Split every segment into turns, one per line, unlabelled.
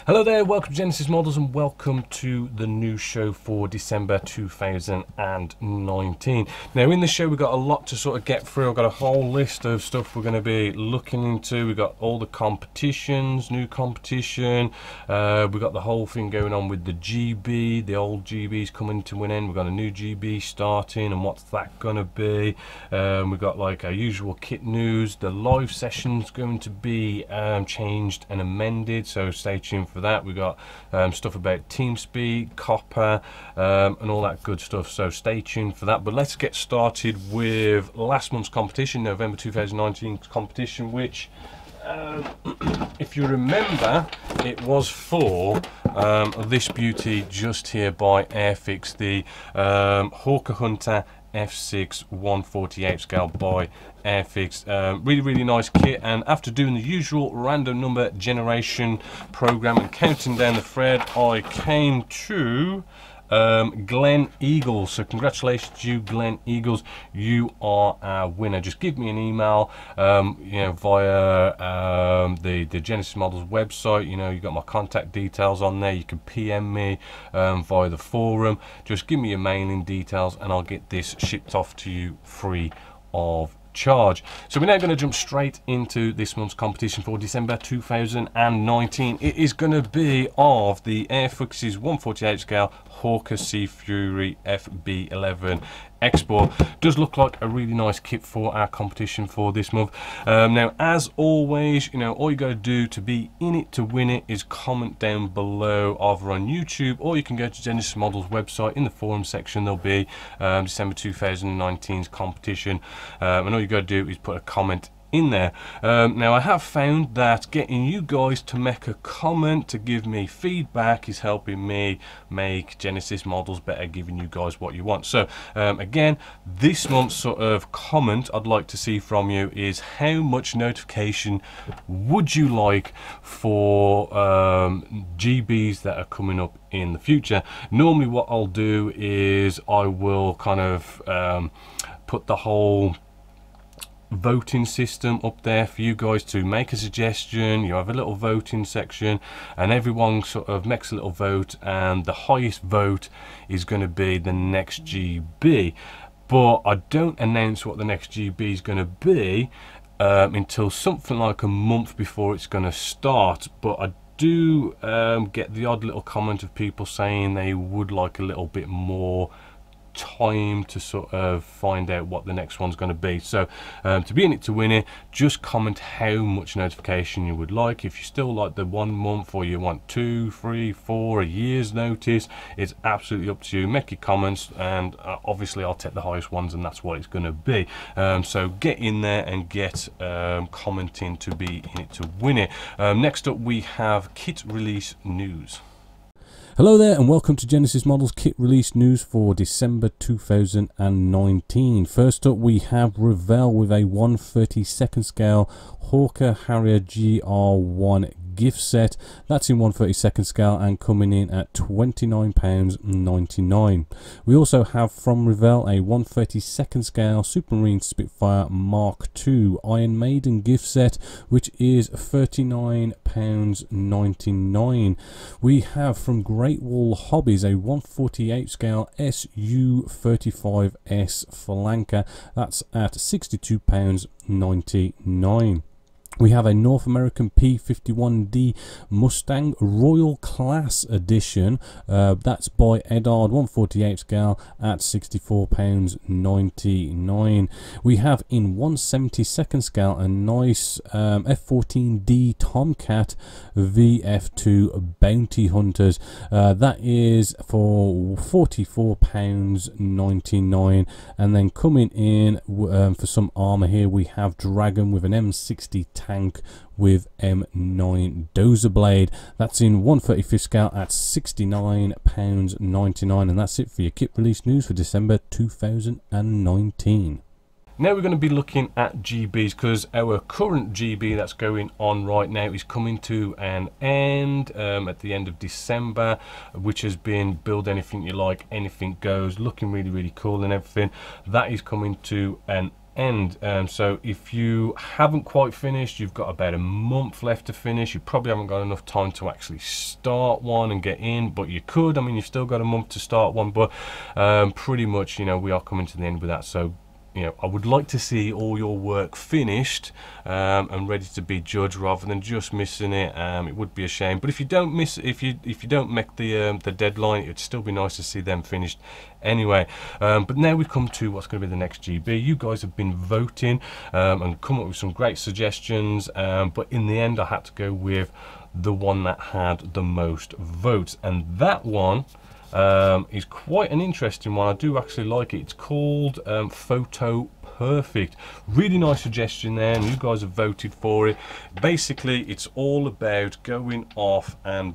Hello there, welcome to Genesis Models and welcome to the new show for December 2019. Now in the show we've got a lot to sort of get through. I've got a whole list of stuff we're going to be looking into. We've got all the competitions, new competition, we've got the whole thing going on with the GB, the old GB's coming to an end. We've got a new GB starting and what's that going to be. We've got like our usual kit news. The live session's going to be changed and amended, so stay tuned for that. We've got stuff about TeamSpeak, Copper, and all that good stuff, so stay tuned for that. But let's get started with last month's competition, November 2019 competition, which if you remember, it was for this beauty just here by Airfix, the Hawker Hunter F6 1/48 scale by Airfix. Really nice kit, and after doing the usual random number generation program and counting down the thread, I came to Glenn Eagles. So congratulations to you, Glenn Eagles, you are our winner. Just give me an email via the Genesis Models website. You got my contact details on there. You can PM me via the forum. Just give me your mailing details and I'll get this shipped off to you free of charge. So we're now going to jump straight into this month's competition for December 2019. It is going to be of the Airfix's 1/48 scale Hawker Sea Fury FB11 Export. Does look like a really nice kit for our competition for this month. Now as always, all you got to do to be in it to win it is comment down below either on YouTube, or you can go to Genesis Models website. In the forum section there'll be December 2019's competition, and all you got to do is put a comment in there. Now I have found that getting you guys to make a comment to give me feedback is helping me make Genesis Models better, giving you guys what you want. So again, this month's sort of comment I'd like to see from you is how much notification would you like for GBs that are coming up in the future. Normally what I'll do is I will kind of put the whole voting system up there for you guys to make a suggestion. You have a little voting section and everyone sort of makes a little vote, and the highest vote is going to be the next GB. But I don't announce what the next GB is going to be until something like a month before it's going to start. But I do get the odd little comment of people saying they would like a little bit more time to sort of find out what the next one's going to be. So to be in it to win it, just comment how much notification you would like. If you still like the 1 month, or you want 2, 3, 4, a year's notice, it's absolutely up to you. Make your comments, and obviously I'll take the highest ones, and that's what it's going to be. So get in there and get commenting to be in it to win it. Next up we have kit release news.
Hello there and welcome to Genesis Models kit release news for December 2019. First up we have Revell with a 1/32 scale Hawker Harrier GR1 gift set. That's in 1/32 scale and coming in at £29.99. We also have from Revell a 1/32 scale Supermarine Spitfire Mark II Iron Maiden gift set, which is £39.99. We have from Great Wall Hobbies a 1/48 scale SU35S Flanker. That's at £62.99. We have a North American P51D Mustang Royal Class Edition. That's by Edard, 1/48 scale at £64.99. We have in 1/72 scale a nice F14D Tomcat VF2 Bounty Hunters. That is for £44.99. And then coming in for some armour here, we have Dragon with an M60 tank with M9 dozer blade. That's in 1/35 scale at £69.99. And that's it for your kit release news for December 2019.
Now we're going to be looking at GBs, because our current GB that's going on right now is coming to an end at the end of December, which has been Build Anything You Like, Anything Goes, looking really cool and everything. That is coming to an end. So if you haven't quite finished, you've got about a month left to finish. You probably haven't got enough time to actually start one and get in, but you could. I mean, you've still got a month to start one, but pretty much, you know, we are coming to the end with that. So, you know, I would like to see all your work finished and ready to be judged, rather than just missing it. It would be a shame, but if you don't miss, if you don't make the deadline, it'd still be nice to see them finished anyway. But now we come to what's going to be the next GB. You guys have been voting and come up with some great suggestions, but in the end, I had to go with the one that had the most votes, and that one is quite an interesting one. I do actually like it. It's called Photo Perfect. Really nice suggestion there, and you guys have voted for it. Basically, it's all about going off and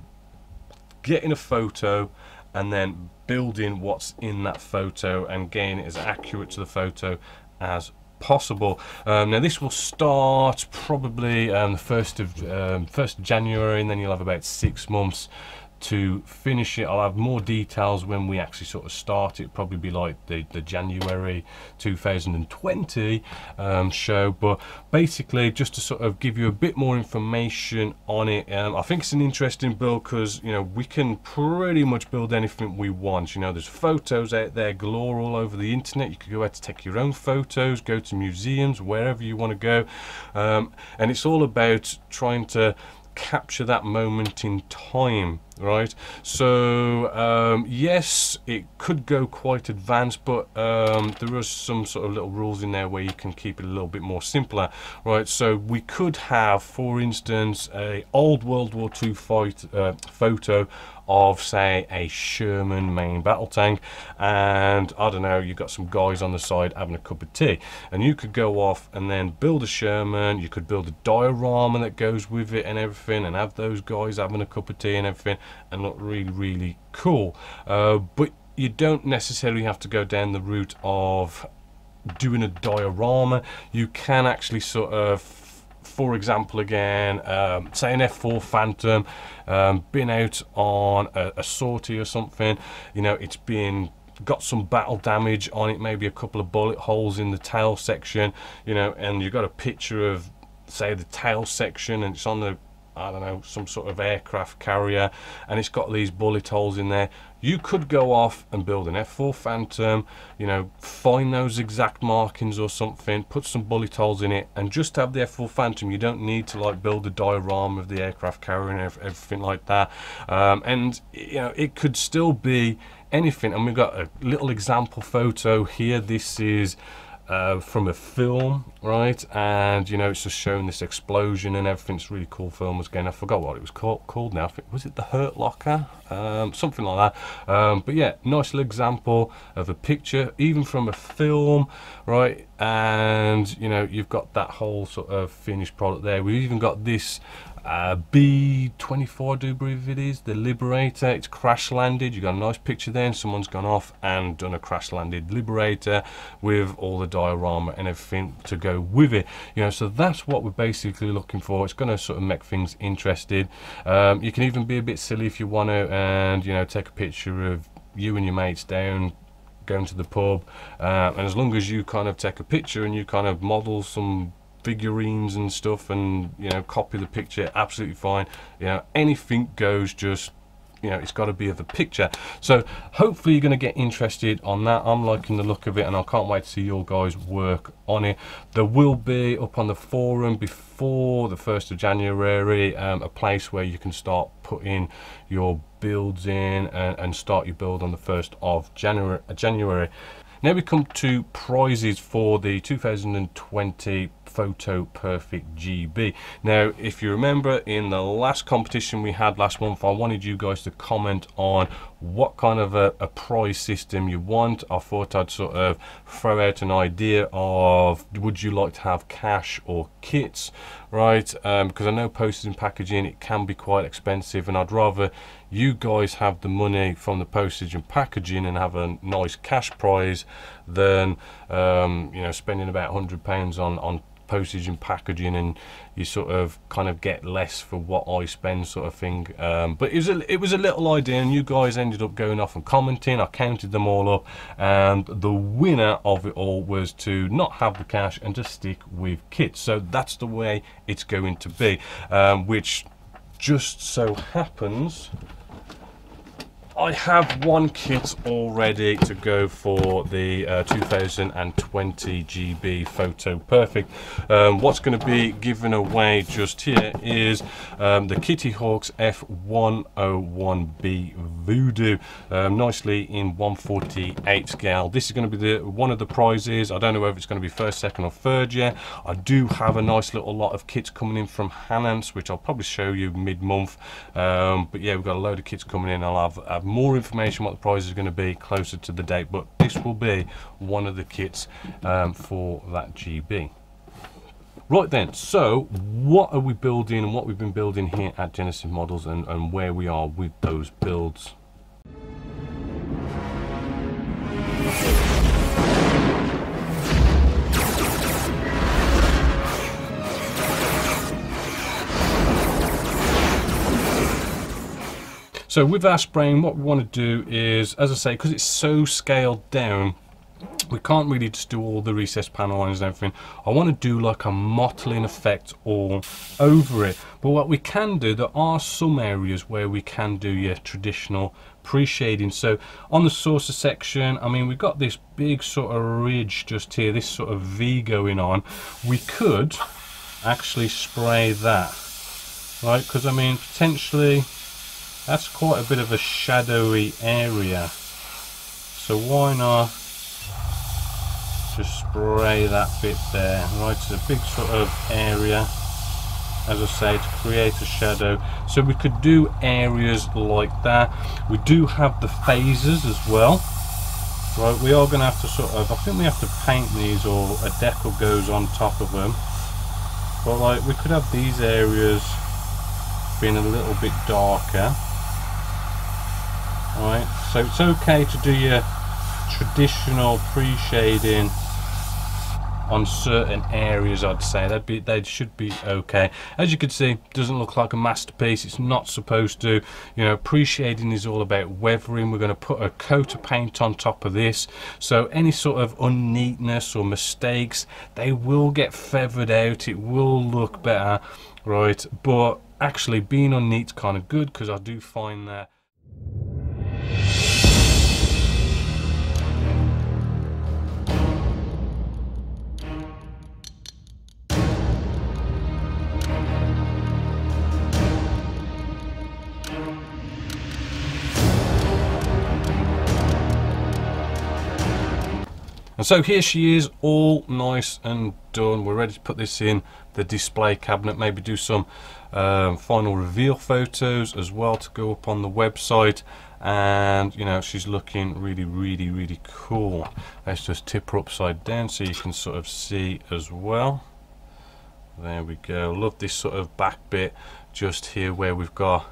getting a photo and then building what's in that photo and getting it as accurate to the photo as possible. Now this will start probably the 1st of January, and then you'll have about 6 months to finish it. I'll have more details when we actually sort of start it. Probably be like the January 2020 show, but basically just to sort of give you a bit more information on it. I think it's an interesting build because, you know, we can pretty much build anything we want. You know, there's photos out there galore all over the internet. You could go out to take your own photos, go to museums, wherever you want to go, and it's all about trying to capture that moment in time, right? So yes, it could go quite advanced, but there are some sort of little rules in there where you can keep it a little bit more simpler, right? So we could have, for instance, a old World War II photo of, say, a Sherman main battle tank, and I don't know, you've got some guys on the side having a cup of tea, and you could go off and then build a Sherman. You could build a diorama that goes with it and everything, and have those guys having a cup of tea and everything, and look really, really cool. But you don't necessarily have to go down the route of doing a diorama. You can actually sort of, for example, again, say an F4 Phantom, been out on a sortie or something, you know, it's got some battle damage on it, maybe a couple of bullet holes in the tail section, you know, and you've got a picture of, say, the tail section, and it's on the, I don't know, some sort of aircraft carrier, and it's got these bullet holes in there. You could go off and build an F4 Phantom, you know, find those exact markings or something, put some bullet holes in it, and just have the F4 Phantom. You don't need to like build a diorama of the aircraft carrier and everything like that. And you know, it could still be anything. And we've got a little example photo here. This is from a film, right? And you know, it's just showing this explosion and everything. It's a really cool film. Again, I forgot what it was called now. I think, was it The Hurt Locker? Something like that. But yeah, nice little example of a picture, even from a film, right? And you know, you've got that whole sort of finished product there. We've even got this B-24, I do believe it is, the Liberator. It's crash landed. You've got a nice picture there, and someone's gone off and done a crash landed Liberator with all the diorama and everything to go with it, you know. So that's what we're basically looking for. It's going to sort of make things interesting. You can even be a bit silly if you want to, and you know, take a picture of you and your mates down going to the pub, and as long as you kind of take a picture and you kind of model some figurines and stuff, and you know, copy the picture, absolutely fine. You know, anything goes. Just, you know, it's got to be of a picture. So hopefully you're going to get interested on that. I'm liking the look of it, and I can't wait to see your guys work on it. There will be up on the forum before the 1st of January a place where you can start putting your builds in and start your build on the 1st of January. Now we come to prizes for the 2020 Photo Perfect GB. Now, if you remember, in the last competition we had last month, I wanted you guys to comment on what kind of a prize system you want. I thought I'd sort of throw out an idea of, would you like to have cash or kits, right? Because I know postage and packaging, it can be quite expensive, and I'd rather you guys have the money from the postage and packaging and have a nice cash prize than you know, spending about £100 on postage and packaging, and you sort of kind of get less for what I spend, sort of thing. But it was a little idea, and you guys ended up going off and commenting. I counted them all up, and the winner of it all was to not have the cash and just stick with kits. So that's the way it's going to be, which just so happens I have one kit all ready to go for the 2020 GB Photo Perfect. What's going to be given away just here is the Kitty Hawks F101B Voodoo, nicely in 148 scale. This is going to be one of the prizes. I don't know whether it's going to be first, second or third yet. I do have a nice little lot of kits coming in from Hanance, which I'll probably show you mid-month. But yeah, we've got a load of kits coming in. I'll have more information what the prize is going to be closer to the date, but this will be one of the kits for that GB. Right then, so what are we building and what we've been building here at Genessis Models, and where we are with those builds. So with our spraying, what we want to do is, as I say, because it's so scaled down, we can't really just do all the recessed panel lines and everything. I want to do like a mottling effect all over it. But what we can do, there are some areas where we can do your traditional pre-shading. So on the saucer section, I mean, we've got this big sort of ridge just here, this sort of V going on. We could actually spray that, right? Because I mean, potentially that's quite a bit of a shadowy area, so why not just spray that bit there, right? It's a big sort of area, as I say, to create a shadow. So we could do areas like that. We do have the phases as well, right? We are going to have to sort of, I think we have to paint these, or a decal goes on top of them. But like, we could have these areas being a little bit darker. Right, so it's okay to do your traditional pre-shading on certain areas. I'd say they should be okay. As you can see, doesn't look like a masterpiece. It's not supposed to. You know, pre-shading is all about weathering. We're going to put a coat of paint on top of this, so any sort of unneatness or mistakes, they will get feathered out. It will look better, right? But actually being unneat's kind of good, because I do find that And so here she is, all nice and done. We're ready to put this in the display cabinet, maybe do some final reveal photos as well to go up on the website. And you know, she's looking really cool. Let's just tip her upside down so you can sort of see as well. There we go. Love this sort of back bit just here where we've got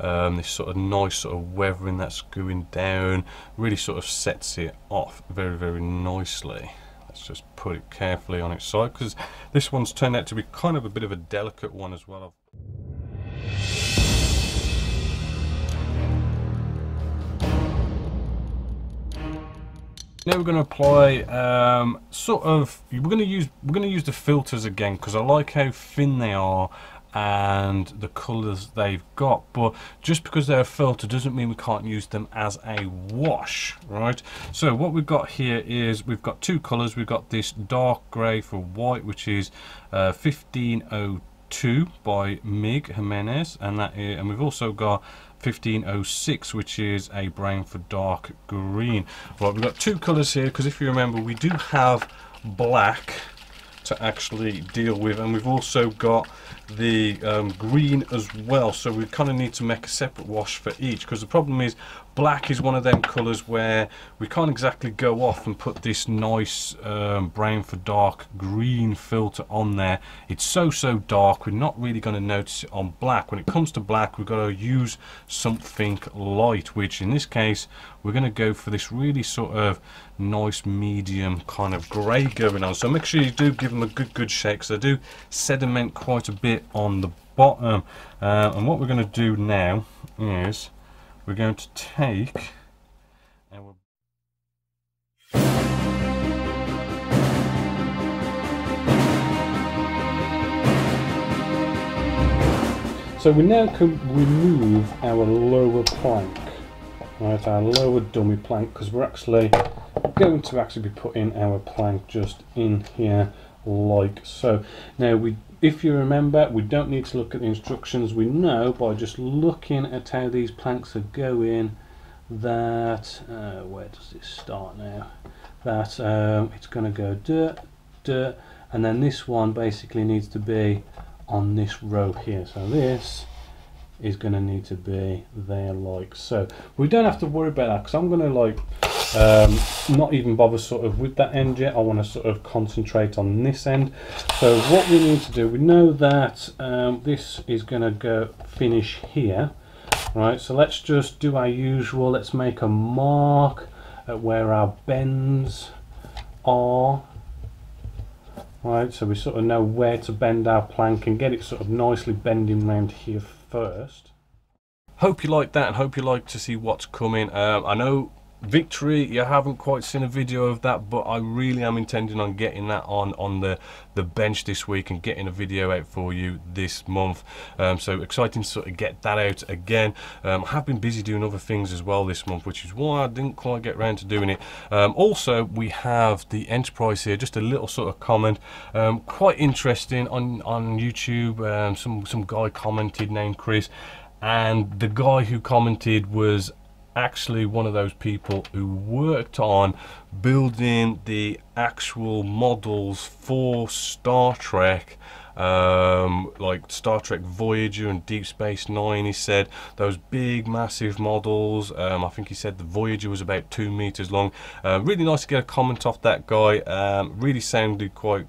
this sort of nice sort of weathering that's going down. Really sort of sets it off very nicely. Let's just put it carefully on its side, because this one's turned out to be kind of a bit of a delicate one as well. Now we're going to apply we're going to use the filters again, because I like how thin they are and the colors they've got. But just because they're a filter doesn't mean we can't use them as a wash, right? So what we've got here is we've got two colors. We've got this dark gray for white, which is 1502 by Mig Jimenez, and we've also got 1506, which is a brown for dark green. Right, we've got two colors here, because if you remember, we do have black to actually deal with, and we've also got the green as well, so we kind of need to make a separate wash for each, because the problem is Black is one of them colours where we can't exactly go off and put this nice brown for dark green filter on there. It's so dark, we're not really going to notice it on black. When it comes to black, we've got to use something light, which in this case we're going to go for this really sort of nice medium kind of grey going on. So make sure you do give them a good shake, because they do sediment quite a bit on the bottom. And what we're going to do now is we're going to take our so we now can remove our lower plank, right, our lower dummy plank, because we're actually going to be putting our plank just in here like so. Now if you remember, we don't need to look at the instructions. We know by just looking at how these planks are going that where does this start now, that it's going to go dirt, and then this one basically needs to be on this row here. So this is going to need to be there like so. We don't have to worry about that, because I'm going to like not even bother sort of with that end yet. I want to sort of concentrate on this end. So what we need to do, we know that this is going to go finish here, right? So let's just do our usual. Let's make a mark at where our bends are, right? So we sort of know where to bend our plank and get it sort of nicely bending around here first. Hope you like that, and hope you like to see what's coming. I know Victory, you haven't quite seen a video of that, but I really am intending on getting that on the bench this week and getting a video out for you this month. So exciting to sort of get that out again. I have been busy doing other things as well this month, which is why I didn't quite get around to doing it. Also, we have the Enterprise here, just a little sort of comment, quite interesting on YouTube. Some guy commented named Chris, and the guy who commented was actually one of those people who worked on building the actual models for Star Trek, like Star Trek Voyager and Deep Space Nine. He said those big massive models, I think he said the Voyager was about 2 meters long. Really nice to get a comment off that guy. Really sounded quite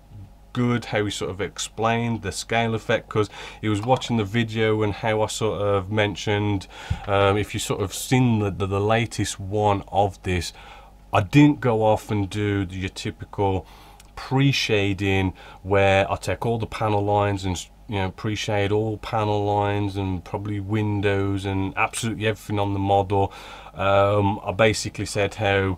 good how he sort of explained the scale effect, because he was watching the video and how I sort of mentioned, if you sort of seen the latest one of this, I didn't go off and do your typical pre-shading where I take all the panel lines and, you know, pre-shade all panel lines and probably windows and absolutely everything on the model. I basically said how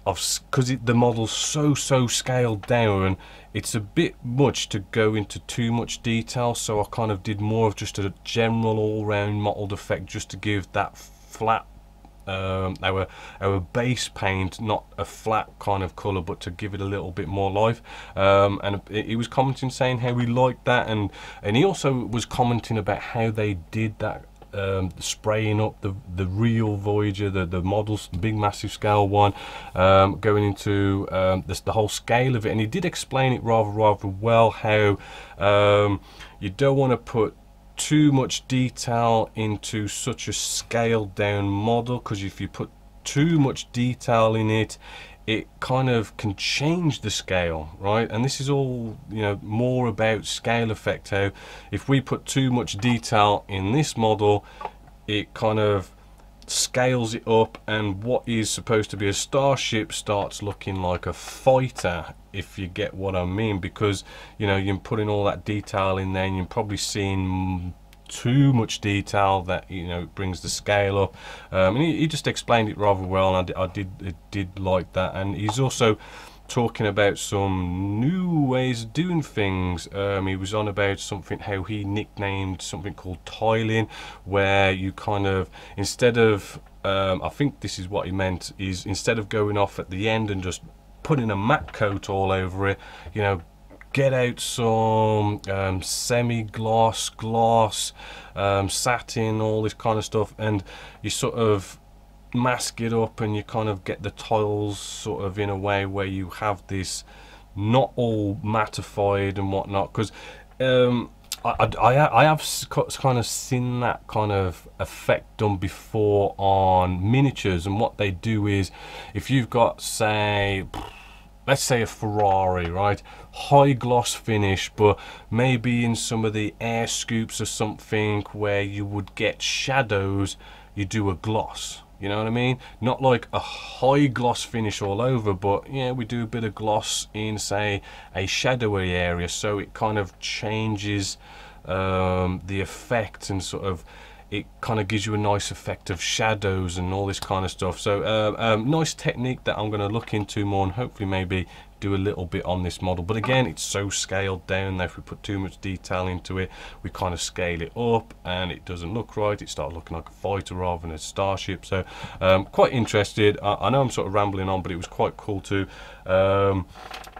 because the model's so scaled down, it's a bit much to go into too much detail, so I kind of did more of just a general all-round mottled effect, just to give that flat our base paint, not a flat kind of color, but to give it a little bit more life. And he was commenting saying how he liked that, and he also was commenting about how they did that, spraying up the real Voyager, the models, the big massive scale one, going into the whole scale of it. And he did explain it rather well, how you don't want to put too much detail into such a scaled down model, because if you put too much detail in it, it kind of can change the scale, right? And this is all, you know, more about scale effect. How if we put too much detail in this model, it kind of scales it up, and what is supposed to be a starship starts looking like a fighter, if you get what I mean, because, you know, you're putting all that detail in there and you're probably seeing too much detail that, you know, brings the scale up. And he just explained it rather well, and I did like that. And he's also talking about some new ways of doing things. He was on about something, how he nicknamed something called tiling, where you kind of, instead of I think this is what he meant, is instead of going off at the end and just putting a matte coat all over it, you know, get out some semi-gloss, gloss, satin, all this kind of stuff, and you sort of mask it up, and you kind of get the tiles sort of in a way where you have this not all mattified and whatnot. Because I have kind of seen that kind of effect done before on miniatures, and what they do is, if you've got, say, let's say a Ferrari, right, high gloss finish, but maybe in some of the air scoops or something where you would get shadows, you do a gloss. You know what I mean? Not like a high gloss finish all over, but yeah, we do a bit of gloss in, say, a shadowy area, so it kind of changes the effect, and sort of it kind of gives you a nice effect of shadows and all this kind of stuff. So nice technique that I'm going to look into more, and hopefully maybe do a little bit on this model. But again, it's so scaled down that if we put too much detail into it, we kind of scale it up and it doesn't look right. It starts looking like a fighter rather than a starship. So quite interested. I know I'm sort of rambling on, but it was quite cool to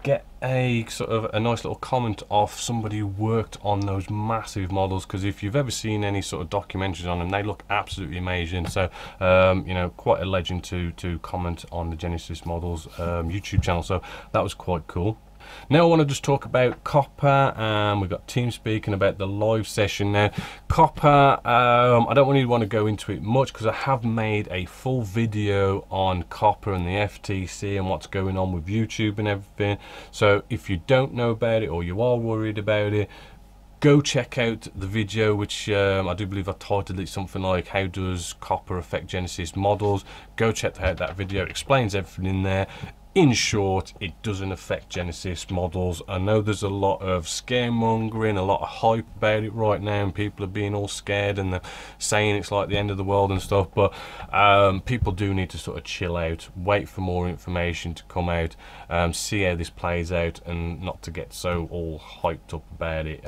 get a sort of a nice little comment off somebody who worked on those massive models, because if you've ever seen any sort of documentaries on them, they look absolutely amazing. So you know, quite a legend to comment on the Genessis models YouTube channel, so that was quite cool. Now I want to just talk about Copper, and we've got TeamSpeak and about the live session. Now Copper, I don't really want to go into it much because I have made a full video on Copper and the FTC and what's going on with YouTube and everything. So if you don't know about it, or you are worried about it, go check out the video, which I do believe I titled it something like "How Does Copper Affect Genessis Models?" Go check out that video. It explains everything in there. In short, it doesn't affect Genessis models. I know there's a lot of scaremongering, a lot of hype about it right now, and people are being all scared and they're saying it's like the end of the world and stuff, but people do need to sort of chill out, wait for more information to come out, see how this plays out, and not to get so all hyped up about it.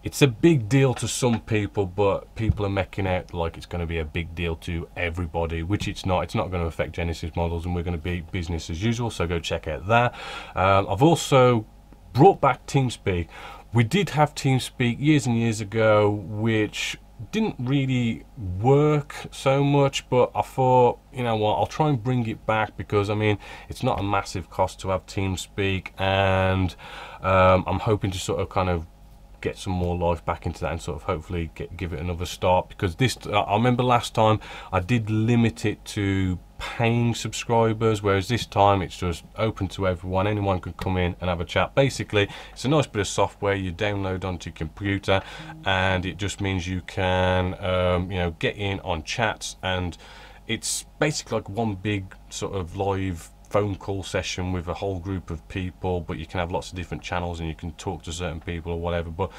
It's a big deal to some people, but people are making out like it's going to be a big deal to everybody, which it's not. It's not going to affect Genessis models, and we're going to be business as usual, so go check out that. I've also brought back TeamSpeak. We did have TeamSpeak years and years ago, which didn't really work so much, but I thought, you know what, I'll try and bring it back, because I mean, it's not a massive cost to have TeamSpeak, and I'm hoping to sort of kind of get some more life back into that, and sort of hopefully give it another start, because this, I remember last time I did limit it to paying subscribers, whereas this time it's just open to everyone. Anyone can come in and have a chat. Basically, it's a nice bit of software you download onto your computer, and it just means you can you know, get in on chats, and it's basically like one big sort of live phone call session with a whole group of people, but you can have lots of different channels and you can talk to certain people or whatever. But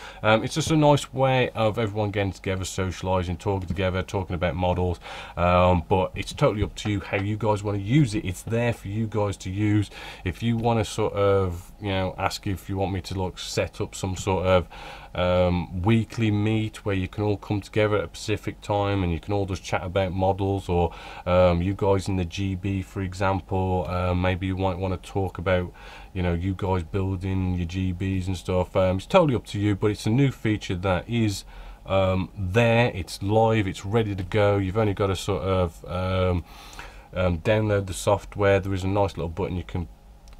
it's just a nice way of everyone getting together, socializing, talking together, talking about models. But it's totally up to you how you guys want to use it. It's there for you guys to use. If you want to sort of, you know, ask if you want me to like set up some sort of weekly meet where you can all come together at a specific time and you can all just chat about models, or you guys in the GB, for example, maybe you might want to talk about, you know, you guys building your GBs and stuff. It's totally up to you, but it's a new feature that is there, it's live, it's ready to go. You've only got to sort of download the software. There is a nice little button you can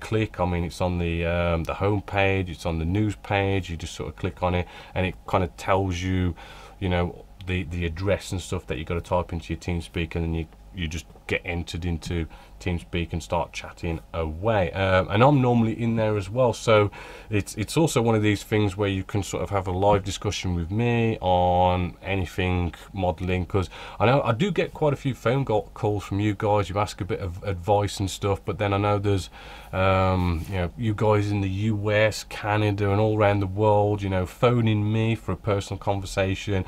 click. I mean, it's on the home page, it's on the news page. You just sort of click on it and it kind of tells you, you know, the address and stuff that you got to type into your TeamSpeak, and then you just get entered into TeamSpeak and start chatting away. And I'm normally in there as well, so it's also one of these things where you can sort of have a live discussion with me on anything modeling, because I know I do get quite a few phone calls from you guys. You ask a bit of advice and stuff, but then I know there's you know, you guys in the US, Canada, and all around the world, you know, phoning me for a personal conversation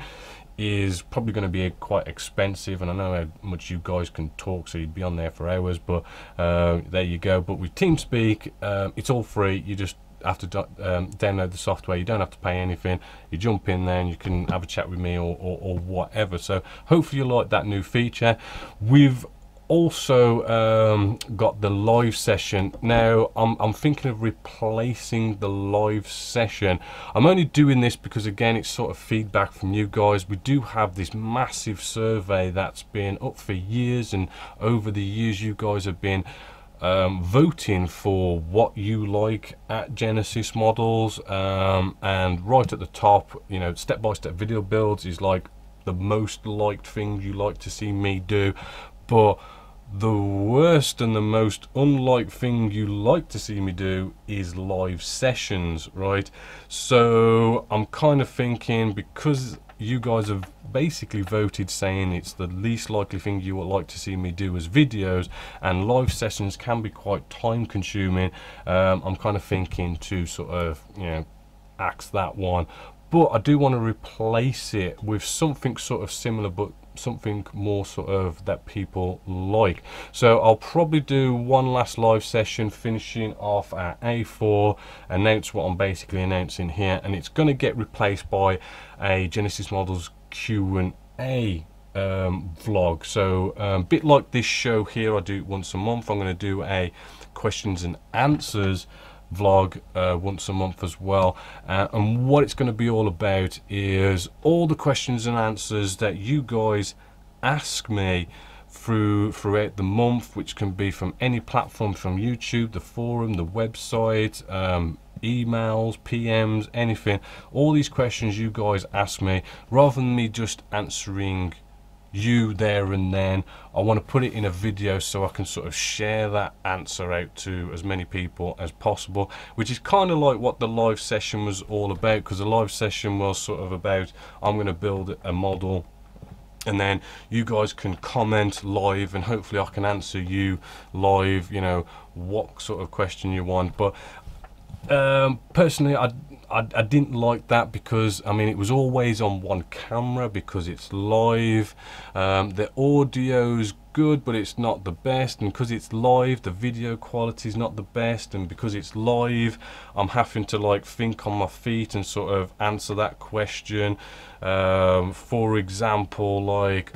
is probably going to be quite expensive, and I know how much you guys can talk, so you'd be on there for hours. But there you go. But with TeamSpeak, it's all free. You just have to download the software. You don't have to pay anything. You jump in there and you can have a chat with me or whatever. So hopefully you like that new feature. We've also got the live session. Now I'm thinking of replacing the live session. I'm only doing this because, again, it's sort of feedback from you guys. We do have this massive survey that's been up for years, and over the years you guys have been voting for what you like at Genessis Models, and right at the top, you know, step-by-step video builds is like the most liked thing you like to see me do, but the worst and the most unliked thing you like to see me do is live sessions, right? So I'm kind of thinking, because you guys have basically voted saying it's the least likely thing you would like to see me do as videos, and live sessions can be quite time consuming, I'm kind of thinking to sort of, you know, axe that one. But I do want to replace it with something sort of similar, but something more sort of that people like. So I'll probably do one last live session, finishing off at A4, announce what I'm basically announcing here, and it's going to get replaced by a Genessis Models Q&A vlog. So a bit like this show here, I do it once a month. I'm going to do a questions and answers vlog once a month as well, and what it's going to be all about is all the questions and answers that you guys ask me throughout the month, which can be from any platform, from YouTube, the forum, the website, emails, PMs, anything. All these questions you guys ask me, rather than me just answering you there and then, I want to put it in a video so I can sort of share that answer out to as many people as possible, which is kind of like what the live session was all about, because the live session was sort of about, I'm going to build a model and then you guys can comment live, and hopefully I can answer you live, you know, what sort of question you want. But personally, I didn't like that, because I mean, it was always on one camera because it's live. The audio's good, but it's not the best, and because it's live, the video quality is not the best, and because it's live, I'm having to like think on my feet and sort of answer that question. For example, like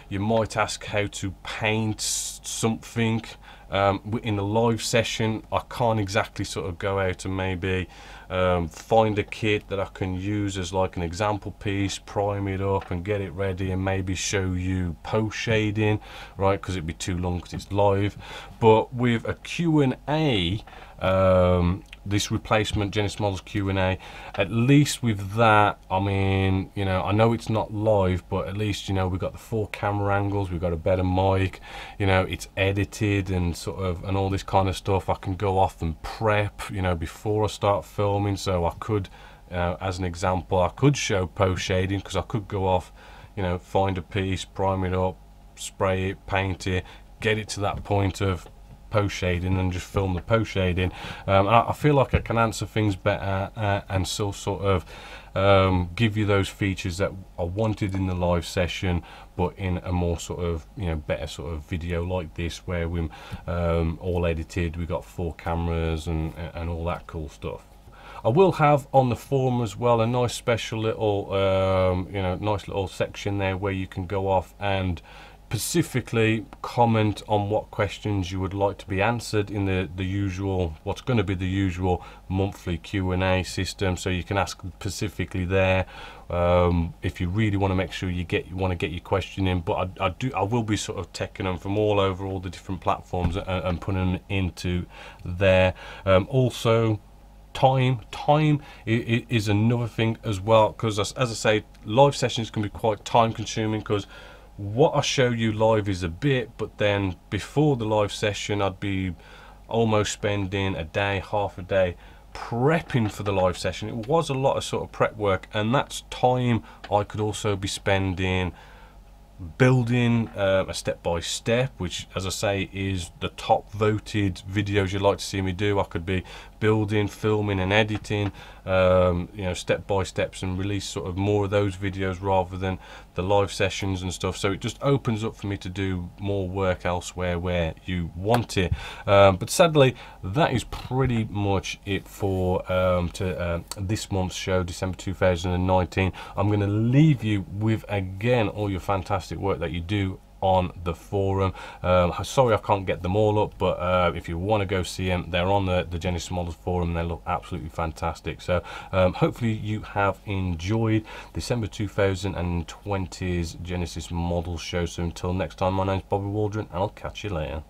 you might ask how to paint something. In the live session, I can't exactly sort of go out and maybe find a kit that I can use as like an example piece, prime it up and get it ready, and maybe show you post shading, right, because it'd be too long because it's live. But with a Q&A, this replacement Genessis Models Q&A, at least with that, I mean, you know, I know it's not live, but at least, you know, we've got the 4 camera angles, we've got a better mic, you know, it's edited and sort of, and all this kind of stuff. I can go off and prep, you know, before I start filming. So I could, as an example, I could show post shading, because I could go off, you know, find a piece, prime it up, spray it, paint it, get it to that point of post shading, and just film the post shading. I feel like I can answer things better and still sort of give you those features that I wanted in the live session, but in a more sort of, you know, better sort of video like this, where we're all edited, we got 4 cameras and all that cool stuff. I will have on the forum as well a nice special little you know, nice little section there where you can go off and specifically comment on what questions you would like to be answered in the usual, what's going to be the usual monthly Q&A system. So you can ask specifically there, if you really want to make sure you want to get your question in. But I will be sort of taking them from all over all the different platforms and putting them into there. Also, time is another thing as well, because as I say, live sessions can be quite time consuming, because what I show you live is a bit, but then before the live session I'd be almost spending a day, half a day prepping for the live session. It was a lot of sort of prep work, and that's time I could also be spending building a step-by-step, which, as I say, is the top voted videos you'd like to see me do. I could be building, filming and editing, you know, step-by-steps, and release sort of more of those videos rather than the live sessions and stuff. So it just opens up for me to do more work elsewhere where you want it. But sadly, that is pretty much it for this month's show, December 2019. I'm going to leave you with, again, all your fantastic work that you do on the forum. Sorry I can't get them all up, but if you want to go see them, they're on the Genessis Models forum. They look absolutely fantastic. So hopefully you have enjoyed December 2020's Genessis Models show. So until next time, my name's Bobby Waldron, and I'll catch you later.